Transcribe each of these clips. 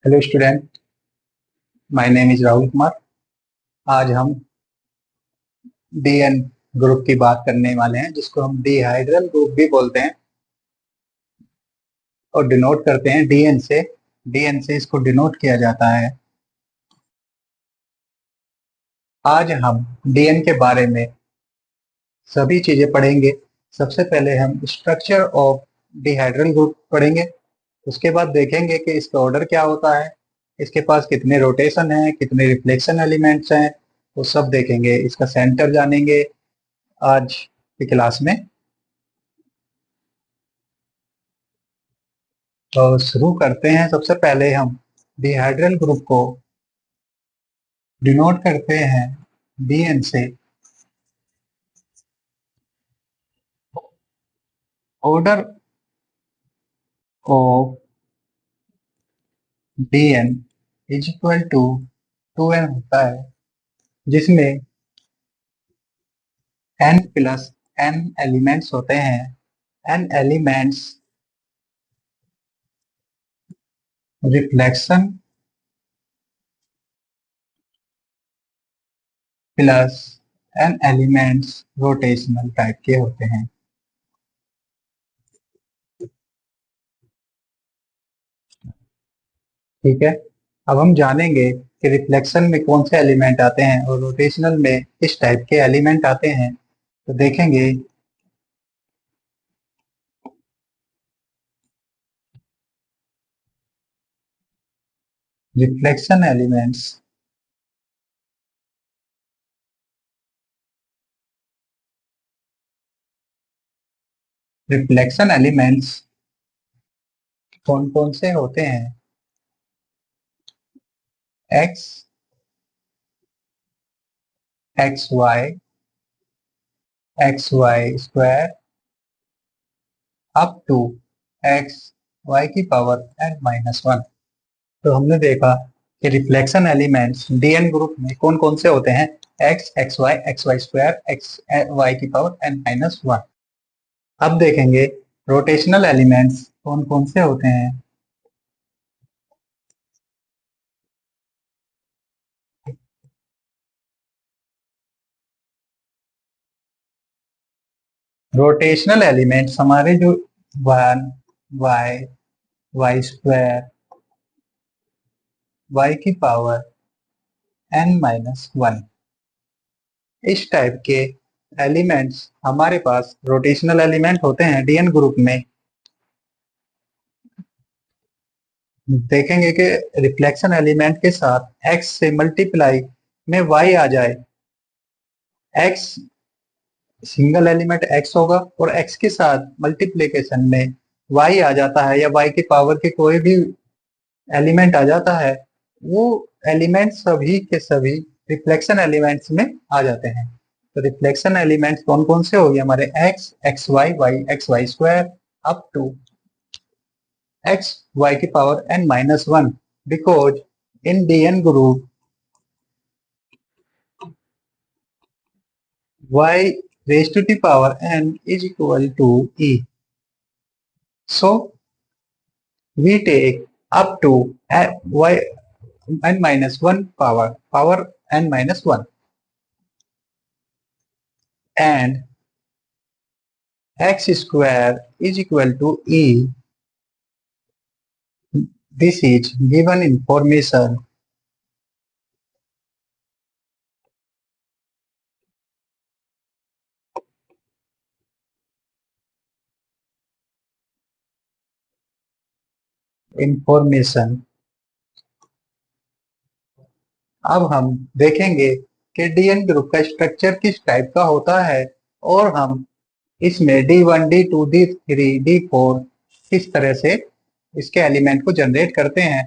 Hello student, my name is Rahul Kumar. आज हम DN group की बात करने वाले हैं, जिसको हम डिहाइड्रल ग्रुप भी बोलते हैं और डिनोट करते हैं डीएन से। डीएन से इसको डिनोट किया जाता है। आज हम डीएन के बारे में सभी चीजें पढ़ेंगे। सबसे पहले हम स्ट्रक्चर ऑफ डिहाइड्रल ग्रुप पढ़ेंगे। उसके बाद देखेंगे कि इसका ऑर्डर क्या होता है, इसके पास कितने रोटेशन हैं, कितने रिफ्लेक्शन एलिमेंट्स हैं, वो सब देखेंगे। इसका सेंटर जानेंगे आज की क्लास में। तो शुरू करते हैं। सबसे पहले हम डिहाइड्रल ग्रुप को डिनोट करते हैं डीएन से। Order of D n is equal to 2n होता है, जिसमें n प्लस n एलिमेंट्स होते हैं। n elements reflection plus n elements rotational type के होते हैं। ठीक है, अब हम जानेंगे कि रिफ्लेक्शन में कौन से एलिमेंट आते हैं और रोटेशनल में किस टाइप के एलिमेंट आते हैं। तो देखेंगे रिफ्लेक्शन एलिमेंट्स रिफ्लेक्शन एलिमेंट्स कौन कौन से होते हैं। X, x y square up to x y की पावर n-1। तो हमने देखा कि रिफ्लेक्शन एलिमेंट्स डीएन ग्रुप में कौन कौन से होते हैं। X y square, x y की पावर n-1। अब देखेंगे रोटेशनल एलिमेंट्स कौन कौन से होते हैं। रोटेशनल एलिमेंट्स हमारे जो one, y, y square, y की पावर n-1, इस टाइप के एलिमेंट्स हमारे पास रोटेशनल एलिमेंट होते हैं डीएन ग्रुप में। देखेंगे कि रिफ्लेक्शन एलिमेंट के साथ x से मल्टीप्लाई में y आ जाए। x सिंगल एलिमेंट x होगा और x के साथ मल्टीप्लिकेशन में y आ जाता है, या y की पावर के कोई भी एलिमेंट आ जाता है, वो एलिमेंट सभी के सभी रिफ्लेक्शन एलिमेंट्स में आ जाते हैं। तो रिफ्लेक्शन एलिमेंट्स कौन कौन से हो गए हमारे। X, x y square up to x y की power n-1, because in DN group y raised to the power n is equal to e. So we take up to y n-1 power n-1, and x square is equal to e. This is given information information। अब हम देखेंगे कि DN group का structure किस type का होता है, और हम इसमें D1, D2, D3, D4 किस तरह से इसके एलिमेंट को जनरेट करते हैं।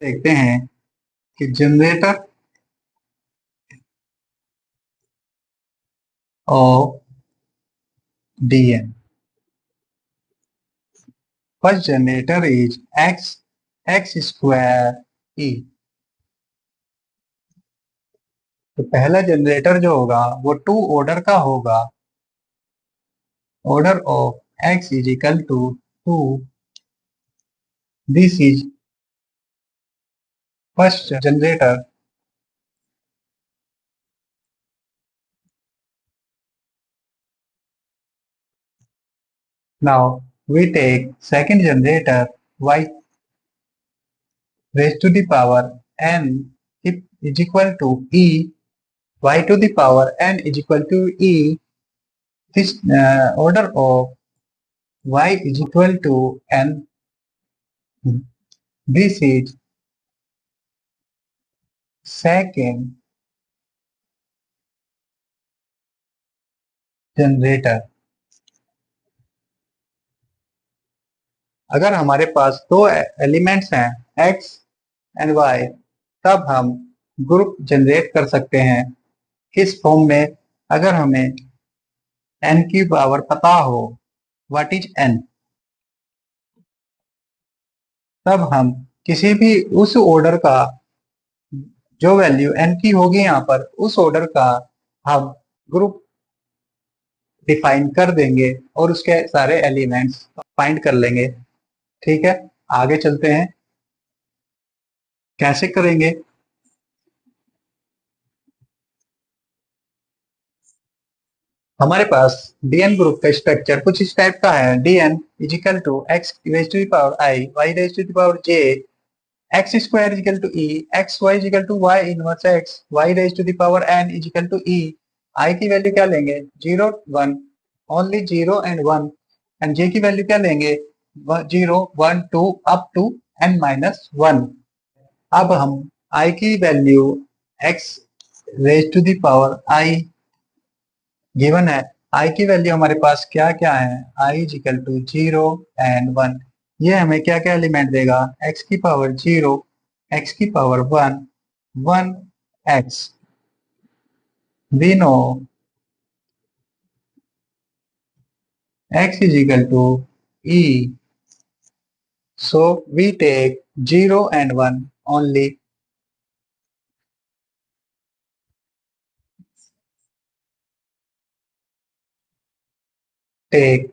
देखते हैं कि generator of DN, first generator is x square e. तो पहला जनरेटर जो होगा वो 2 ऑर्डर का होगा। Order of x is equal to 2, this is first generator. Now we take second generator y raised to the power n is equal to e y to the power n is equal to e. This order of y is equal to n. This is second generator. अगर हमारे पास दो elements हैं x and y, तब हम group generate कर सकते हैं किस फॉर्म में? अगर हमें n की पावर पता हो, व्हाट इज n, तब हम किसी भी उस ऑर्डर का जो वैल्यू n की होगी यहाँ पर, उस ऑर्डर का हम ग्रुप डिफाइन कर देंगे और उसके सारे एलिमेंट्स फाइंड कर लेंगे. ठीक है, आगे चलते हैं. कैसे करेंगे? हमारे पास डीएन ग्रुप का स्ट्रक्चर कुछ इस टाइप का है. DN is equal to x raise to the power i, y raise to the power j, x square is equal to e, x y is equal to y inverse x, y raise to the power n is equal to e. I की value क्या लेंगे? 0 1, only 0 and 1. And जे की value क्या लेंगे? 0 1 2 up to N minus 1. अब हम i की value x raise to the power i given है. आई की वैल्यू हमारे पास क्या क्या है? I is equal to 0 and 1. ये हमें क्या क्या एलिमेंट देगा? एक्स की पावर 0, एक्स की power 1, 1 x. We know x is equal to e, so we take 0 and 1 only. Take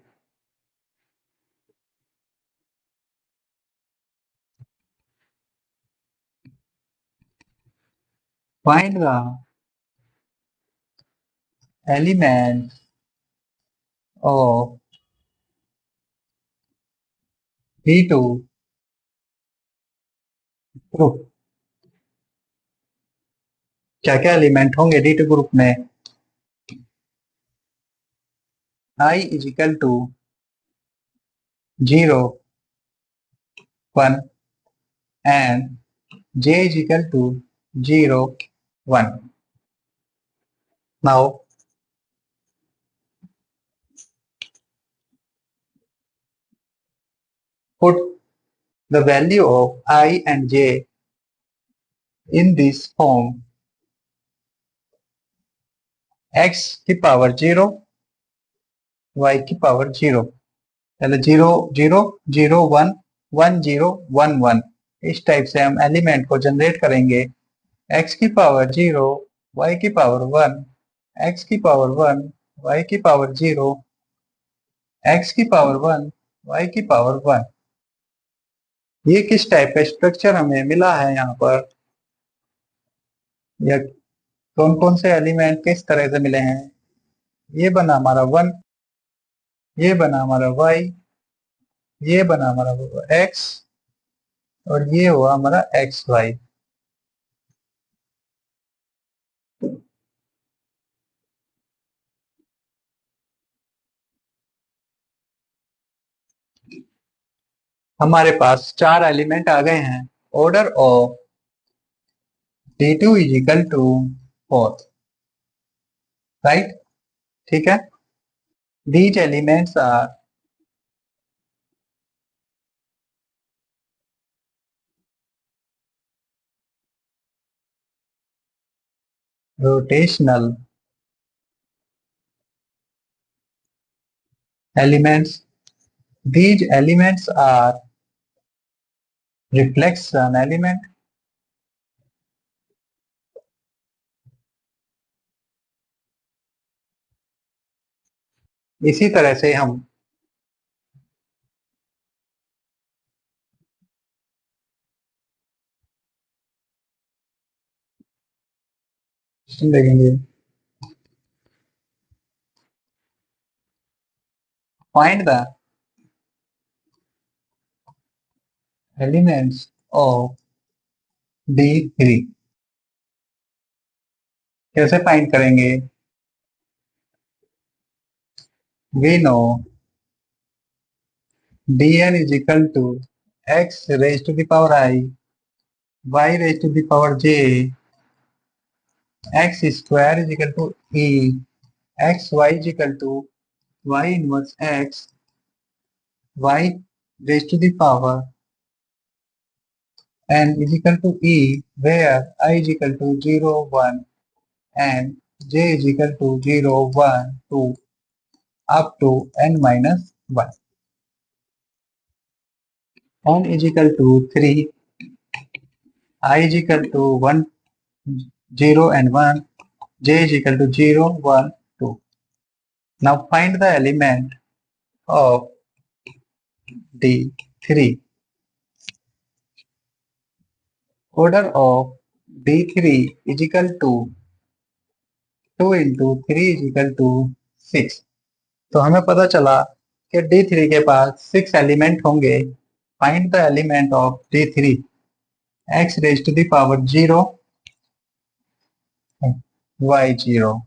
find the element of D2 group. क्या क्या एलिमेंट होंगे D2 ग्रुप में? I is equal to 0 1 and j is equal to 0 1. Now put the value of I and j in this form. x की power 0, y की power 0. पहले 0 0 0 1 1 0 1 1. इस type से हम एलिमेंट को जनरेट करेंगे. x की पावर 0, y की पावर 1, x की पावर 1, y की पावर 0, x की पावर 1, y की पावर 1. ये किस टाइप का स्ट्रक्चर हमें मिला है यहाँ पर, या कौन कौन से एलिमेंट किस तरह से मिले हैं? ये बना हमारा 1, ये बना हमारा y, ये बना हमारा x, और ये हुआ हमारा एक्स वाई. हमारे पास चार एलिमेंट आ गए हैं. Order of D2 is equal to 4. Right, ठीक है. These elements are rotational elements. These elements are reflection element. इसी तरह से हम देखेंगे। Find the elements of D3। कैसे फाइंड करेंगे? We know Dn is equal to x raised to the power I, y raised to the power j, x square is equal to e, x y is equal to y inverse x, y raised to the power n is equal to e, where I is equal to 0, 1 and j is equal to 0, 1, 2 up to n minus 1. N is equal to 3, I is equal to 1, 0 and 1, j is equal to 0, 1, 2. Now find the element of D3. Order of D3 is equal to 2 into 3 is equal to 6. तो हमें पता चला कि D3 के पास 6 element होंगे। Find the element of D3। x raised to the power 0, y 0,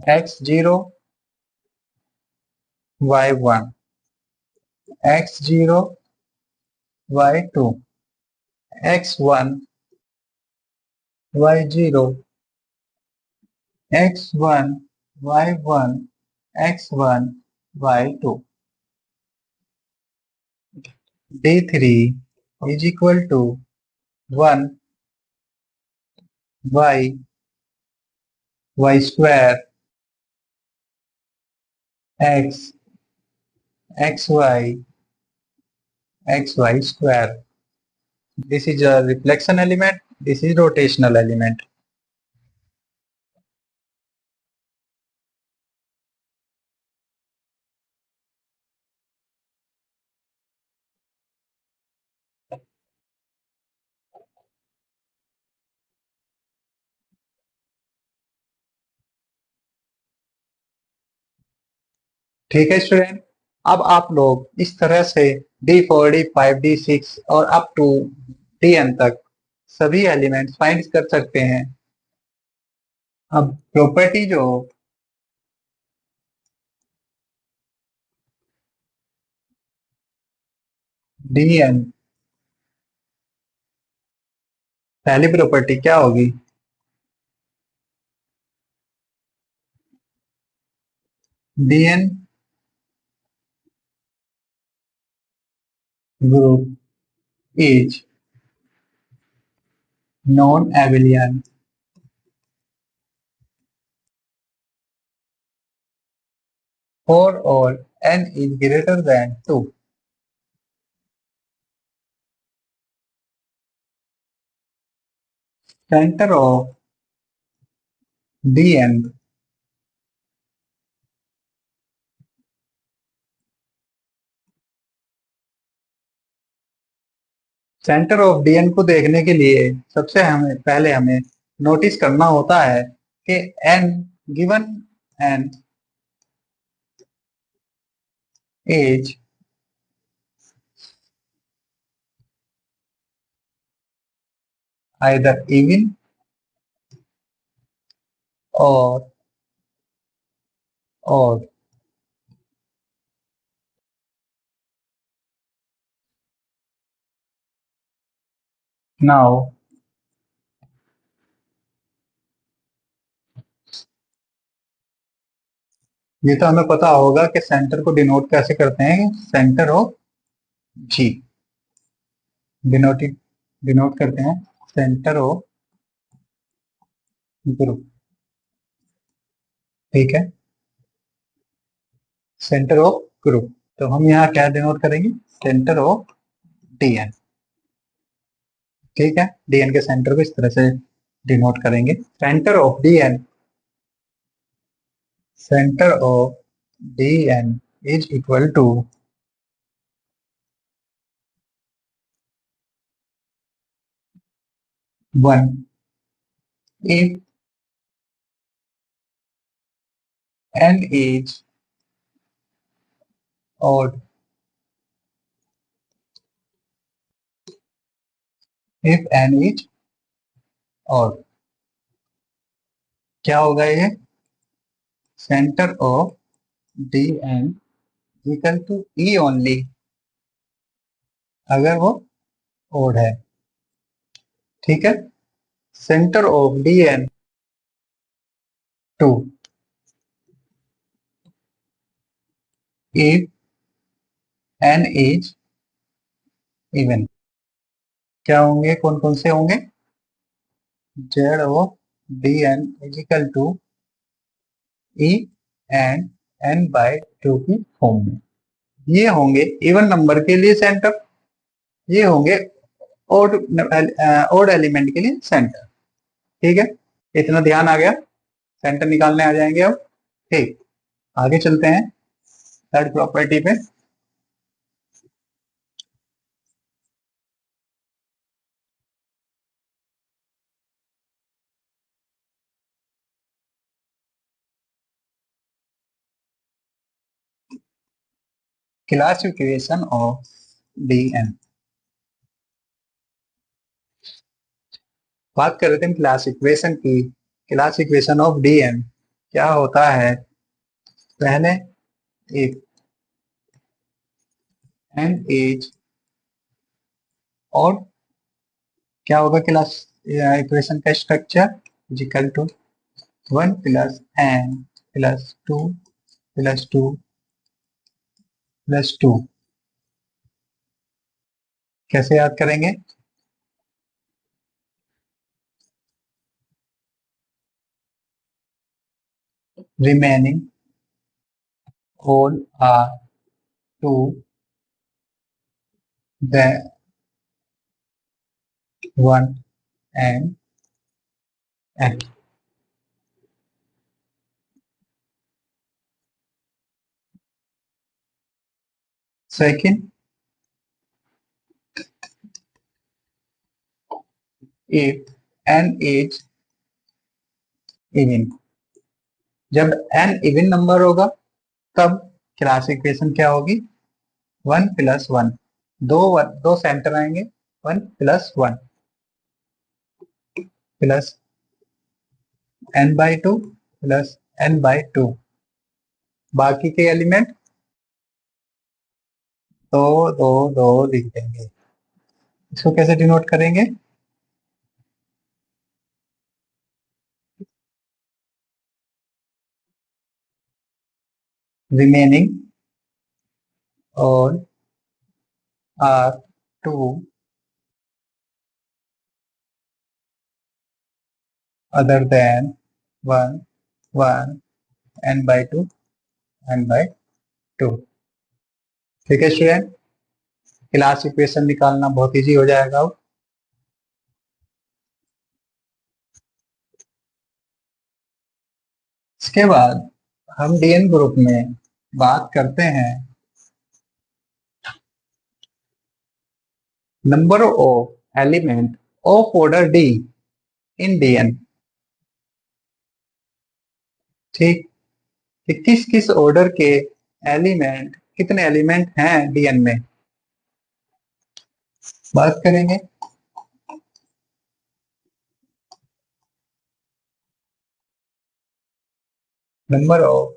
x 0, y 1, x 0, y 2, x 1, y 0, x 1, y 1, x 1, y 2. D3 is equal to 1 y, y square, x, xy, xy square. This is a reflection element. This is rotational element. ठीक है student. अब आप लोग इस तरह से D4, D5, D6 और up to Dn तक सभी एलिमेंट्स फाइंड कर सकते हैं। अब प्रॉपर्टी जो Dn, पहली प्रॉपर्टी क्या होगी? Dn group is non-abelian for all n is greater than 2. Center of Dn centre of Dn को देखने के लिए सबसे पहले हमें नोटिस करना होता है कि n given n is either even or odd. Now ये तो हमें पता होगा कि सेंटर को डिनोट कैसे करते हैं। सेंटर ऑफ G डिनोट करते हैं सेंटर ऑफ ग्रुप। ठीक है, सेंटर ऑफ ग्रुप। तो हम यहाँ क्या डिनोट करेंगे? Centre of Dn। ठीक है, Dn के सेंटर को इस तरह से डिनोट करेंगे। Centre of Dn, centre of Dn is equal to 1 if n is odd, if n is odd, क्या होगा ये? Centre of D n equal to e only, अगर वो ओड है। ठीक है, centre of D n two if n is even, क्या होंगे, कौन कौन से होंगे? Z of D n equal to e and n by two की फॉर्म में। ये होंगे इवन नंबर के लिए सेंटर, ये होंगे ओड ओड एलिमेंट के लिए सेंटर। ठीक है, इतना ध्यान आ गया, सेंटर निकालने आ जाएंगे अब। ठीक, आगे चलते हैं थर्ड प्रॉपर्टी पे। क्लासिफिकेशन ऑफ डी एन, बात कर रहे थे क्लासिफिकेशन की। क्लासिफिकेशन ऑफ डी एन क्या होता है? पहले एक एन एज, और क्या होगा क्लास इक्वेशन का structure? Equal to 1 plus n plus 2 plus 2 plus 2। कैसे याद करेंगे? Remaining whole are to the 1 and n. Second, if n is even, जब एन इवन नंबर होगा तब क्लास इक्वेशन क्या होगी? 1 प्लस 1, दो सेंटर आएंगे, 1 plus 1 plus n by two plus n by two, बाकी के एलिमेंट दो दो दो लिख देंगे। इसको कैसे डिनोट करेंगे? रिमेनिंग और are to other than 1 1 n by two n by two. ठीक है स्टूडेंट, क्लास इक्वेशन निकालना बहुत इजी हो जाएगा अब। इसके बाद हम डीएन ग्रुप में बात करते हैं number of element of order d in D n. ठीक, कि किस किस ऑर्डर के एलिमेंट, कितने एलिमेंट हैं डीएन में, बात करेंगे। Number of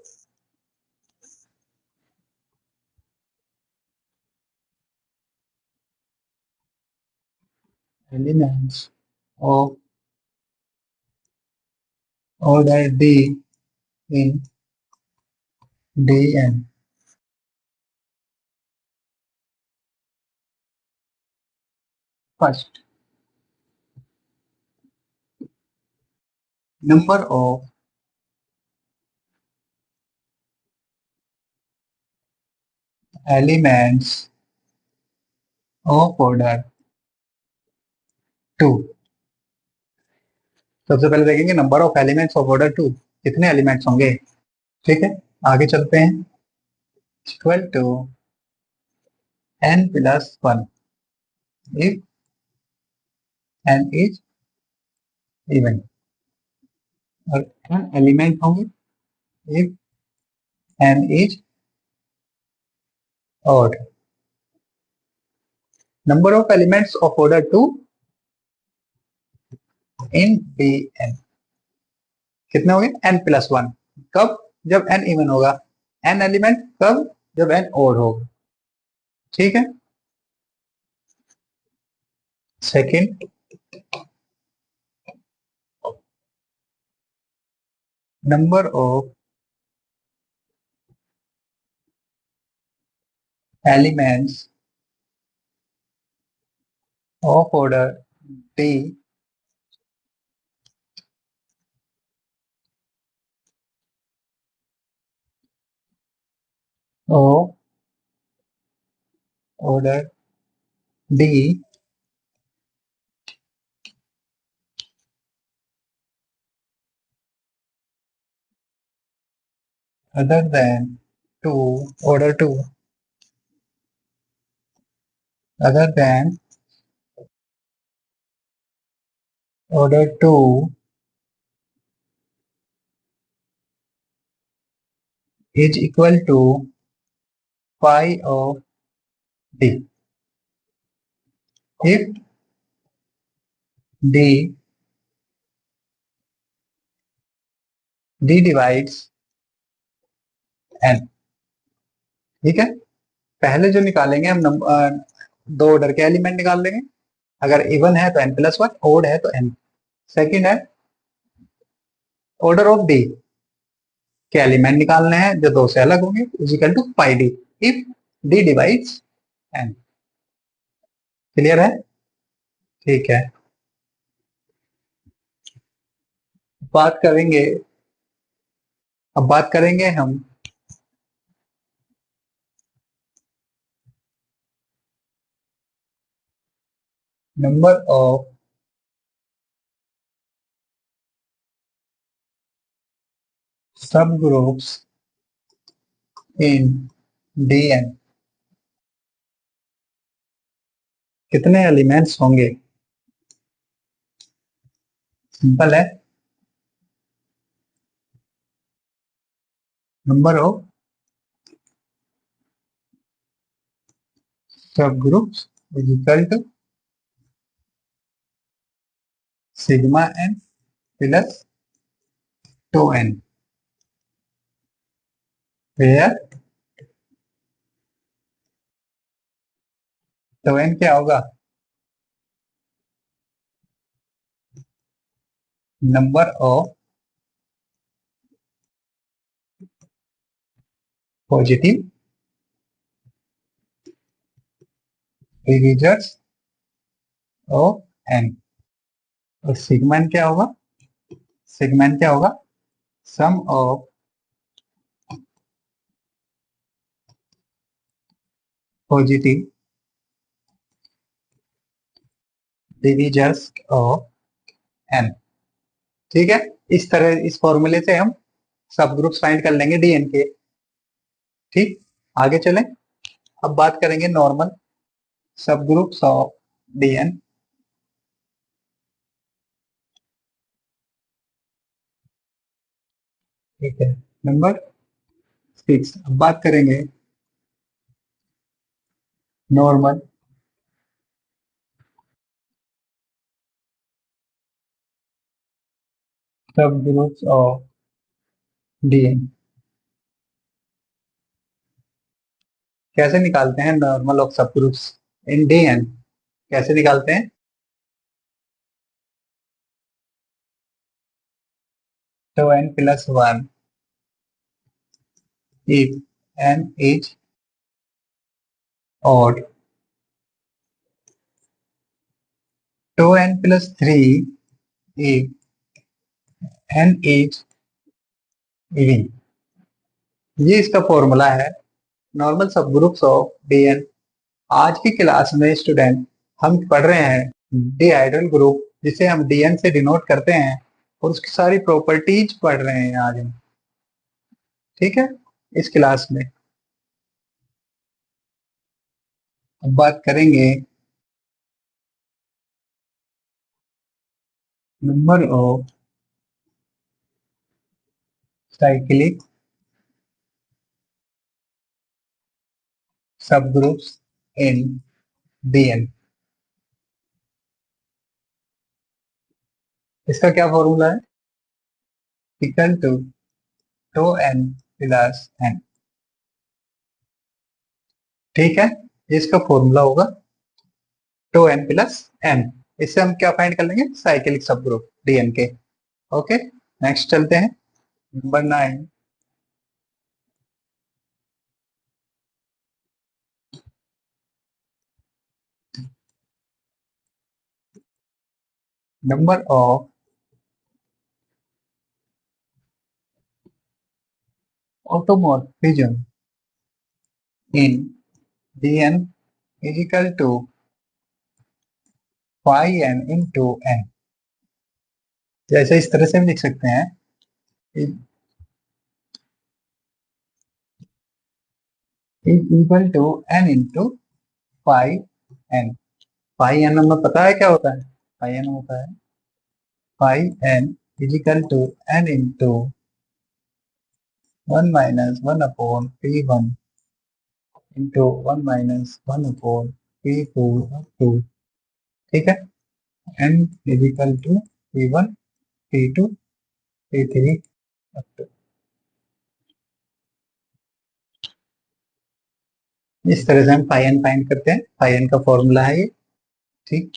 elements of order d in D n. First, number of elements of order 2। सबसे पहले देखेंगे number of elements of order 2, कितने एलिमेंट्स होंगे। ठीक है, आगे चलते हैं। Equal to n+1 if n is even। और n एलिमेंट होंगे if n is odd. Number of elements of order 2 in Dn कितने हो गए? n plus one. कब? जब n इवन होगा। n एलिमेंट कब? जब n ओड होगा। ठीक है। Second, number of elements of order d of order d other than 2 order 2 other than order 2 is equal to phi of d if d divides n। ठीक है। पहले जो निकालेंगे हम दो ऑर्डर के एलिमेंट निकाल लेंगे। अगर इवन है तो n प्लस वन, ओड है तो n। सेकंड है ऑर्डर ऑफ डी के एलिमेंट निकालने हैं जो दो से अलग होंगे, equal to pi d if d divides n। Clear है? ठीक है। बात करेंगे, अब बात करेंगे हम number of sub groups in Dn। कितने एलिमेंट्स होंगे? सिंपल है, number of sub groups is equal to sigma n plus 2n, where 2n क्या होगा? Number of positive divisors of n। और सिग्मा n क्या होगा? सिग्मा n क्या होगा? Sum of positive divisors of n। ठीक है। इस तरह इस फॉर्मूले से हम सब ग्रुप्स फाइंड कर लेंगे डीएन के। ठीक, आगे चलें। अब बात करेंगे नॉर्मल सब ग्रुप्स ऑफ डीएन। ठीक है, नंबर 6। अब बात करेंगे नॉर्मल सब ग्रुप्स ऑफ डीएन। कैसे निकालते हैं normal of sub groups in DN? कैसे निकालते हैं? तो n plus one if n is odd, 2n plus 3 if n is even। ये इसका फॉर्मूला है नॉर्मल सब ग्रुप्स ऑफ डीएन। आज की क्लास में स्टूडेंट हम पढ़ रहे हैं डीहाइड्रल ग्रुप, जिसे हम डीएन से डिनोट करते हैं, और उसकी सारी प्रॉपर्टीज पढ़ रहे हैं आज हम। ठीक है, इस क्लास में अब बात करेंगे number of cyclic sub groups in D n. इसका क्या फॉर्मूला है? Equal to tau n plus n. ठीक है, ये इसका फॉर्मूला होगा टो एन प्लस एन। इससे हम क्या फाइंड कर लेंगे? साइक्लिक सब ग्रुप डीएन के। ओके, नेक्स्ट चलते हैं। Number 9। Number of automorphism in Dn is equal to phi n into n। जैसे इस तरह से हम लिख सकते हैं, is equal to n into phi n। phi n हमें पता है क्या होता है? phi n होता है phi n is equal to n into 1 minus 1 upon p1 into 1 minus 1 upon p2 up to, ठीक है, n is equal to p1 p2 p3 up to। इस तरह से हम फाई एन फाइंड करते हैं। फाई एन का फॉर्मूला है ये। ठीक,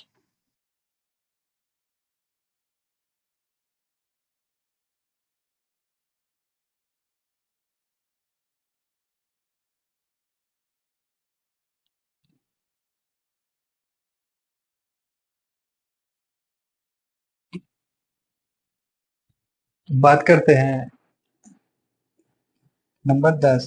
बात करते हैं नंबर 10।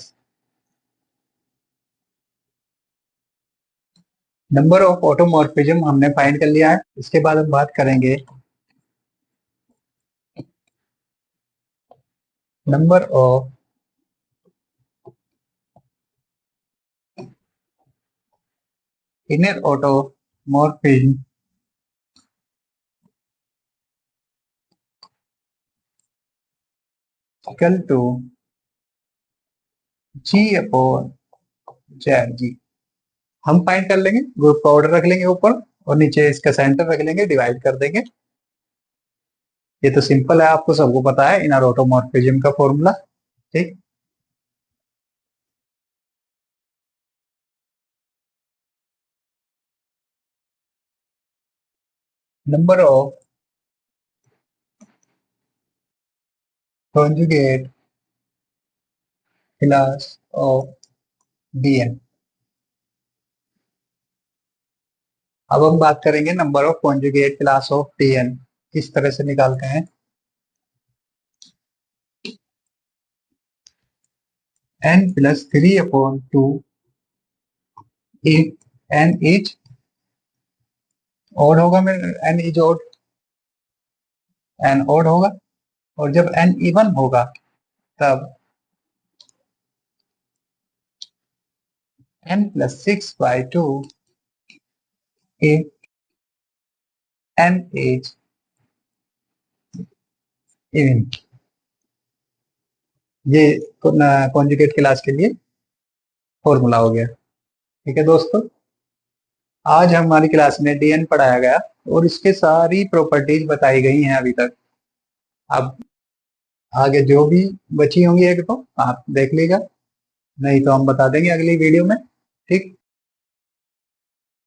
नंबर ऑफ ऑटोमॉर्फिज्म हमने फाइंड कर लिया है। इसके बाद हम बात करेंगे number of inner automorphism equal to G upon Z G. हम फाइंड कर लेंगे, ग्रुप का ऑर्डर रख लेंगे ऊपर और नीचे इसका सेंटर रख लेंगे, डिवाइड कर देंगे। ये तो सिंपल है, आपको सबको पता है इनर ऑटोमॉर्फिज्म का फॉर्मूला। ठीक, number of conjugate class of D n. अब हम बात करेंगे number of conjugate class of D n किस तरह से निकालते हैं। n plus 3/2 if n is odd होगा, मेरे n is odd, n odd होगा। और जब n इवन होगा तब n plus 6/2 if n is even. ये कॉन्जुगेट क्लास के लिए फॉर्मूला हो गया। ठीक है दोस्तों, आज हमारी क्लास में डीएन पढ़ाया गया और इसके सारी प्रॉपर्टीज बताई गई हैं अभी तक। अब आगे जो भी बची होंगी एक तो आप देख लीजिएगा, नहीं तो हम बता देंगे अगली वीडियो में। ठीक।